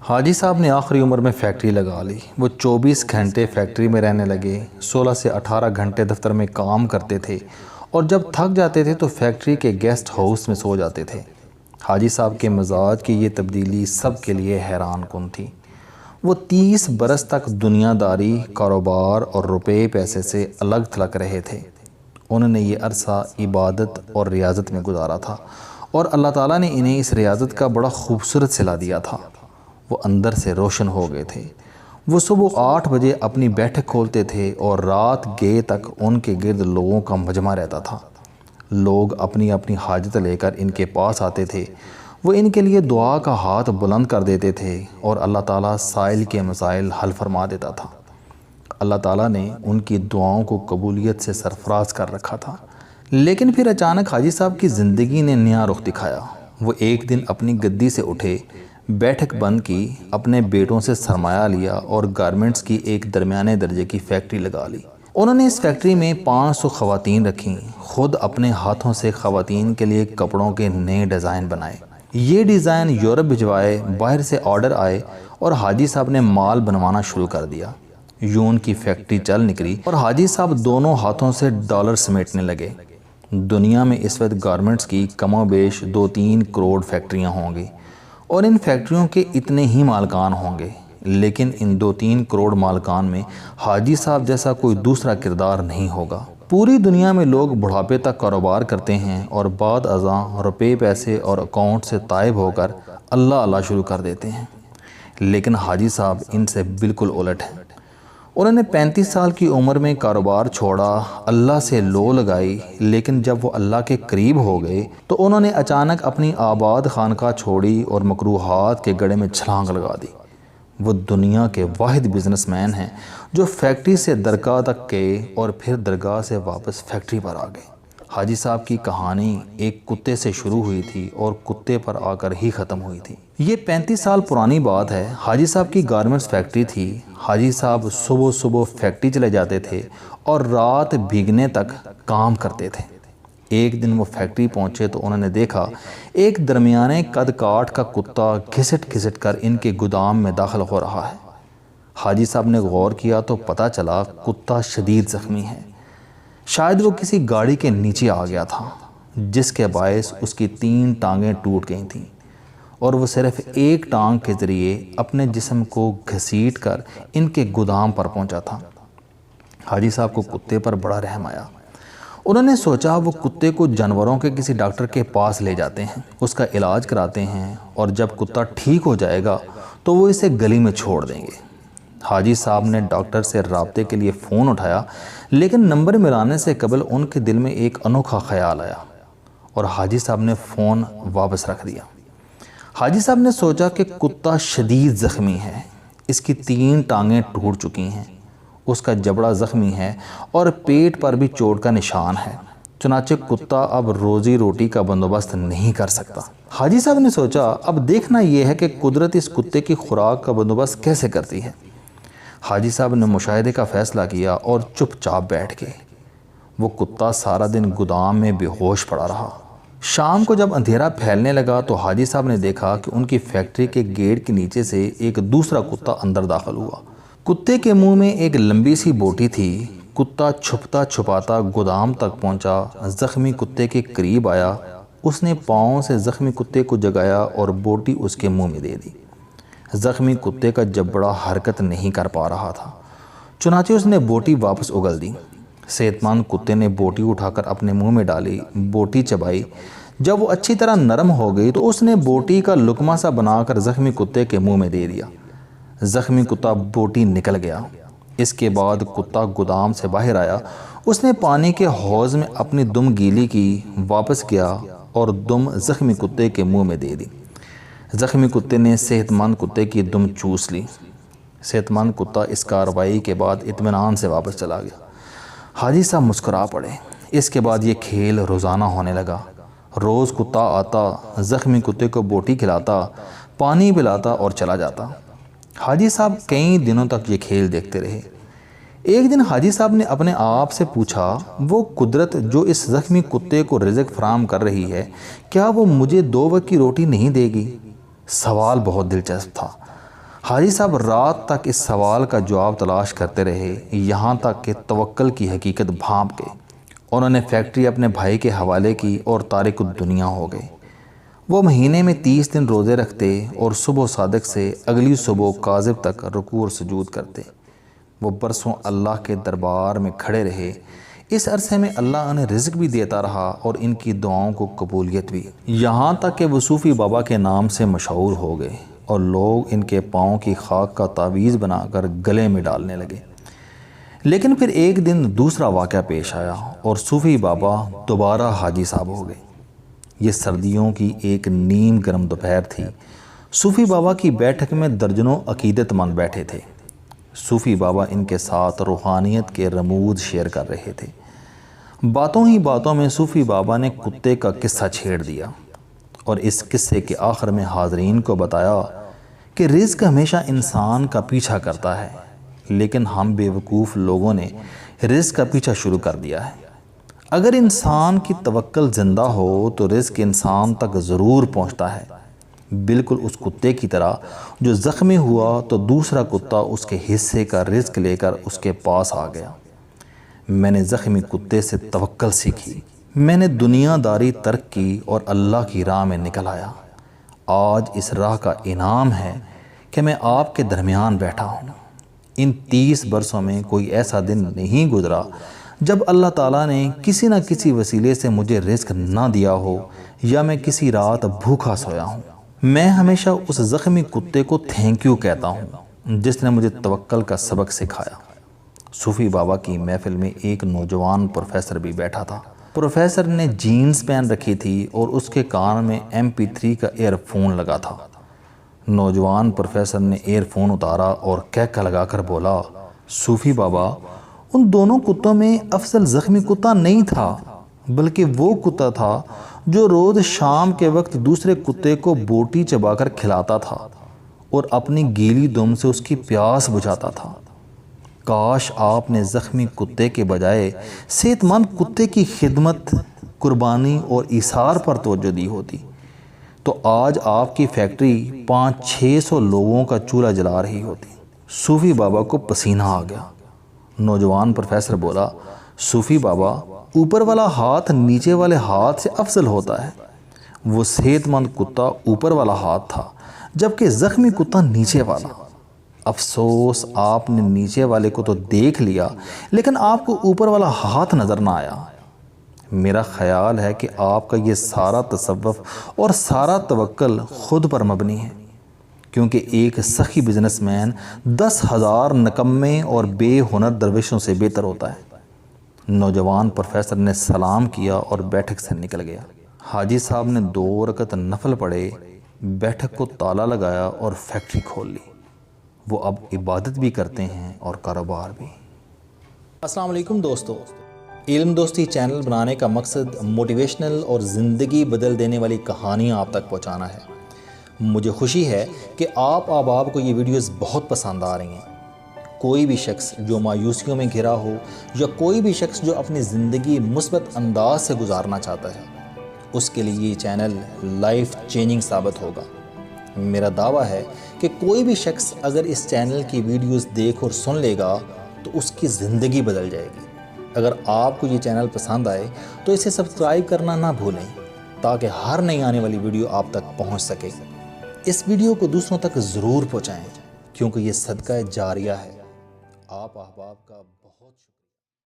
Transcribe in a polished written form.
حاجی صاحب نے آخری عمر میں فیکٹری لگا لی۔ وہ 24 گھنٹے فیکٹری میں رہنے لگے، 16 سے 18 گھنٹے دفتر میں کام کرتے تھے اور جب تھک جاتے تھے تو فیکٹری کے گیسٹ ہاؤس میں سو جاتے تھے۔ حاجی صاحب کے مزاج کی یہ تبدیلی سب کے لیے حیران کن تھی۔ وہ 30 برس تک دنیا داری، کاروبار اور روپے پیسے سے الگ تھلگ رہے تھے۔ انہوں نے یہ عرصہ عبادت اور ریاضت میں گزارا تھا اور اللہ تعالیٰ نے انہیں اس ریاضت کا بڑا خوبصورت صلہ دیا تھا۔ وہ اندر سے روشن ہو گئے تھے۔ وہ صبح 8 بجے اپنی بیٹھک کھولتے تھے اور رات گئے تک ان کے گرد لوگوں کا مجمع رہتا تھا۔ لوگ اپنی اپنی حاجت لے کر ان کے پاس آتے تھے۔ وہ ان کے لیے دعا کا ہاتھ بلند کر دیتے تھے اور اللہ تعالیٰ سائل کے مسائل حل فرما دیتا تھا۔ اللہ تعالیٰ نے ان کی دعاؤں کو قبولیت سے سرفراز کر رکھا تھا۔ لیکن پھر اچانک حاجی صاحب کی زندگی نے نیا رخ دکھایا۔ وہ ایک دن اپنی گدی سے اٹھے، بیٹھک بند کی، اپنے بیٹوں سے سرمایہ لیا اور گارمنٹس کی ایک درمیانے درجے کی فیکٹری لگا لی۔ انہوں نے اس فیکٹری میں 500 خواتین رکھیں، خود اپنے ہاتھوں سے خواتین کے لیے کپڑوں کے نئے ڈیزائن بنائے۔ یہ ڈیزائن یورپ بھجوائے، باہر سے آرڈر آئے اور حاجی صاحب نے مال بنوانا شروع کر دیا۔ یوں ان کی فیکٹری چل نکلی اور حاجی صاحب دونوں ہاتھوں سے ڈالر سمیٹنے لگے۔ دنیا میں اس وقت گارمنٹس کی کم و بیش 2-3 کروڑ فیکٹریاں ہوں گی اور ان فیکٹریوں کے اتنے ہی مالکان ہوں گے، لیکن ان 2-3 کروڑ مالکان میں حاجی صاحب جیسا کوئی دوسرا کردار نہیں ہوگا۔ پوری دنیا میں لوگ بڑھاپے تک کاروبار کرتے ہیں اور بعد ازاں روپے پیسے اور اکاؤنٹ سے طائب ہو کر اللہ اللہ شروع کر دیتے ہیں، لیکن حاجی صاحب ان سے بالکل الٹ ہیں۔ انہوں نے 35 سال کی عمر میں کاروبار چھوڑا، اللہ سے لو لگائی، لیکن جب وہ اللہ کے قریب ہو گئے تو انہوں نے اچانک اپنی آباد خانقاہ چھوڑی اور مکروہات کے گڑھے میں چھلانگ لگا دی۔ وہ دنیا کے واحد بزنس مین ہیں جو فیکٹری سے درگاہ تک گئے اور پھر درگاہ سے واپس فیکٹری پر آ گئے۔ حاجی صاحب کی کہانی ایک کتے سے شروع ہوئی تھی اور کتے پر آ کر ہی ختم ہوئی تھی۔ یہ 35 سال پرانی بات ہے۔ حاجی صاحب کی گارمنٹس فیکٹری تھی۔ حاجی صاحب صبح فیکٹری چلے جاتے تھے اور رات بھیگنے تک کام کرتے تھے۔ ایک دن وہ فیکٹری پہنچے تو انہوں نے دیکھا ایک درمیانے قد کاٹ کا کتا گھسٹ گھسٹ کر ان کے گودام میں داخل ہو رہا ہے۔ حاجی صاحب نے غور کیا تو پتہ چلا کتا شدید زخمی ہے۔ شاید وہ کسی گاڑی کے نیچے آ گیا تھا، جس کے باعث اس کی 3 ٹانگیں ٹوٹ گئی تھیں اور وہ صرف ایک ٹانگ کے ذریعے اپنے جسم کو گھسیٹ کر ان کے گودام پر پہنچا تھا۔ حاجی صاحب کو کتے پر بڑا رحم آیا۔ انہوں نے سوچا وہ کتے کو جانوروں کے کسی ڈاکٹر کے پاس لے جاتے ہیں، اس کا علاج کراتے ہیں اور جب کتا ٹھیک ہو جائے گا تو وہ اسے گلی میں چھوڑ دیں گے۔ حاجی صاحب نے ڈاکٹر سے رابطے کے لیے فون اٹھایا، لیکن نمبر ملانے سے قبل ان کے دل میں ایک انوکھا خیال آیا اور حاجی صاحب نے فون واپس رکھ دیا۔ حاجی صاحب نے سوچا کہ کتا شدید زخمی ہے، اس کی 3 ٹانگیں ٹوٹ چکی ہیں، اس کا جبڑا زخمی ہے اور پیٹ پر بھی چوٹ کا نشان ہے، چنانچہ کتا اب روزی روٹی کا بندوبست نہیں کر سکتا۔ حاجی صاحب نے سوچا اب دیکھنا یہ ہے کہ قدرت اس کتے کی خوراک کا بندوبست کیسے کرتی ہے۔ حاجی صاحب نے مشاہدے کا فیصلہ کیا اور چپ چاپ بیٹھ گئے۔ وہ کتا سارا دن گودام میں بے ہوش پڑا رہا۔ شام کو جب اندھیرا پھیلنے لگا تو حاجی صاحب نے دیکھا کہ ان کی فیکٹری کے گیٹ کے نیچے سے ایک دوسرا کتا اندر داخل ہوا۔ کتے کے منہ میں ایک لمبی سی بوٹی تھی۔ کتا چھپتا چھپاتا گودام تک پہنچا، زخمی کتے کے قریب آیا، اس نے پاؤں سے زخمی کتے کو جگایا اور بوٹی اس کے منہ میں دے دی۔ زخمی کتے کا جبڑا حرکت نہیں کر پا رہا تھا، چنانچہ اس نے بوٹی واپس اگل دی۔ صحت مند کتے نے بوٹی اٹھا کر اپنے منہ میں ڈالی، بوٹی چبائی۔ جب وہ اچھی طرح نرم ہو گئی تو اس نے بوٹی کا لقمہ سا بنا کر زخمی کتے کے منہ میں دے دیا۔ زخمی کتا بوٹی نکل گیا۔ اس کے بعد کتا گودام سے باہر آیا، اس نے پانی کے حوض میں اپنی دم گیلی کی، واپس گیا اور دم زخمی کتے کے منہ میں دے دی۔ زخمی کتے نے صحت مند کتے کی دم چوس لی۔ صحت مند کتا اس کارروائی کے بعد اطمینان سے واپس چلا گیا۔ حاجی صاحب مسکرا پڑے۔ اس کے بعد یہ کھیل روزانہ ہونے لگا۔ روز کتا آتا، زخمی کتے کو بوٹی کھلاتا، پانی پلاتا اور چلا جاتا۔ حاجی صاحب کئی دنوں تک یہ کھیل دیکھتے رہے۔ ایک دن حاجی صاحب نے اپنے آپ سے پوچھا، وہ قدرت جو اس زخمی کتے کو رزق فراہم کر رہی ہے، کیا وہ مجھے 2 وقت کی روٹی نہیں دے گی؟ سوال بہت دلچسپ تھا۔ حاجی صاحب رات تک اس سوال کا جواب تلاش کرتے رہے، یہاں تک کہ توکل کی حقیقت بھانپ گئے۔ انہوں نے فیکٹری اپنے بھائی کے حوالے کی اور تارک الدنیا ہو گئے۔ وہ مہینے میں 30 دن روزے رکھتے اور صبح صادق سے اگلی صبح کاذب تک رکوع اور سجود کرتے۔ وہ برسوں اللہ کے دربار میں کھڑے رہے۔ اس عرصے میں اللہ انہیں رزق بھی دیتا رہا اور ان کی دعاؤں کو قبولیت بھی، یہاں تک کہ وہ صوفی بابا کے نام سے مشہور ہو گئے اور لوگ ان کے پاؤں کی خاک کا تعویذ بنا کر گلے میں ڈالنے لگے۔ لیکن پھر ایک دن دوسرا واقعہ پیش آیا اور صوفی بابا دوبارہ حاجی صاحب ہو گئے۔ یہ سردیوں کی ایک نیم گرم دوپہر تھی۔ صوفی بابا کی بیٹھک میں درجنوں عقیدت مند بیٹھے تھے۔ صوفی بابا ان کے ساتھ روحانیت کے رموز شیئر کر رہے تھے۔ باتوں ہی باتوں میں صوفی بابا نے کتے کا قصہ چھیڑ دیا اور اس قصے کے آخر میں حاضرین کو بتایا کہ رزق ہمیشہ انسان کا پیچھا کرتا ہے، لیکن ہم بے وقوف لوگوں نے رزق کا پیچھا شروع کر دیا ہے۔ اگر انسان کی توکل زندہ ہو تو رزق انسان تک ضرور پہنچتا ہے، بالکل اس کتے کی طرح جو زخمی ہوا تو دوسرا کتا اس کے حصے کا رزق لے کر اس کے پاس آ گیا۔ میں نے زخمی کتے سے توکل سیکھی، میں نے دنیا داری ترک کی اور اللہ کی راہ میں نکل آیا۔ آج اس راہ کا انعام ہے کہ میں آپ کے درمیان بیٹھا ہوں۔ ان 30 برسوں میں کوئی ایسا دن نہیں گزرا جب اللہ تعالیٰ نے کسی نہ کسی وسیلے سے مجھے رزق نہ دیا ہو یا میں کسی رات بھوکا سویا ہوں۔ میں ہمیشہ اس زخمی کتے کو تھینک یو کہتا ہوں جس نے مجھے توکل کا سبق سکھایا۔ صوفی بابا کی محفل میں ایک نوجوان پروفیسر بھی بیٹھا تھا۔ پروفیسر نے جینز پہن رکھی تھی اور اس کے کان میں MP3 کا ایئر فون لگا تھا۔ نوجوان پروفیسر نے ایئر فون اتارا اور کہکا لگا کر بولا، صوفی بابا، ان دونوں کتوں میں افضل زخمی کتا نہیں تھا، بلکہ وہ کتا تھا جو روز شام کے وقت دوسرے کتے کو بوٹی چبا کر کھلاتا تھا اور اپنی گیلی دم سے اس کی پیاس بجھاتا تھا۔ کاش آپ نے زخمی کتے کے بجائے صحت مند کتے کی خدمت، قربانی اور ایثار پر توجہ دی ہوتی تو آج آپ کی فیکٹری 500-600 لوگوں کا چولہا جلا رہی ہوتی۔ صوفی بابا کو پسینہ آ گیا۔ نوجوان پروفیسر بولا، صوفی بابا، اوپر والا ہاتھ نیچے والے ہاتھ سے افضل ہوتا ہے۔ وہ صحت مند کتا اوپر والا ہاتھ تھا جبکہ زخمی کتا نیچے والا۔ افسوس آپ نے نیچے والے کو تو دیکھ لیا لیکن آپ کو اوپر والا ہاتھ نظر نہ آیا۔ میرا خیال ہے کہ آپ کا یہ سارا تصوف اور سارا توکل خود پر مبنی ہے، کیونکہ ایک سخی بزنس مین 10,000 نکمے اور بے ہنر درویشوں سے بہتر ہوتا ہے۔ نوجوان پروفیسر نے سلام کیا اور بیٹھک سے نکل گیا۔ حاجی صاحب نے 2 رکعت نفل پڑھے، بیٹھک کو تالا لگایا اور فیکٹری کھول لی۔ وہ اب عبادت بھی کرتے ہیں اور کاروبار بھی۔ السلام علیکم دوستو، علم دوستی چینل بنانے کا مقصد موٹیویشنل اور زندگی بدل دینے والی کہانیاں آپ تک پہنچانا ہے۔ مجھے خوشی ہے کہ آپ کو یہ ویڈیوز بہت پسند آ رہی ہیں۔ کوئی بھی شخص جو مایوسیوں میں گھرا ہو یا کوئی بھی شخص جو اپنی زندگی مثبت انداز سے گزارنا چاہتا ہے، اس کے لیے یہ چینل لائف چینجنگ ثابت ہوگا۔ میرا دعویٰ ہے کہ کوئی بھی شخص اگر اس چینل کی ویڈیوز دیکھ اور سن لے گا تو اس کی زندگی بدل جائے گی۔ اگر آپ کو یہ چینل پسند آئے تو اسے سبسکرائب کرنا نہ بھولیں تاکہ ہر نئی آنے والی ویڈیو آپ تک پہنچ سکے۔ اس ویڈیو کو دوسروں تک ضرور پہنچائیں کیونکہ یہ صدقہ جاریہ ہے۔ آپ احباب کا بہت شکریہ۔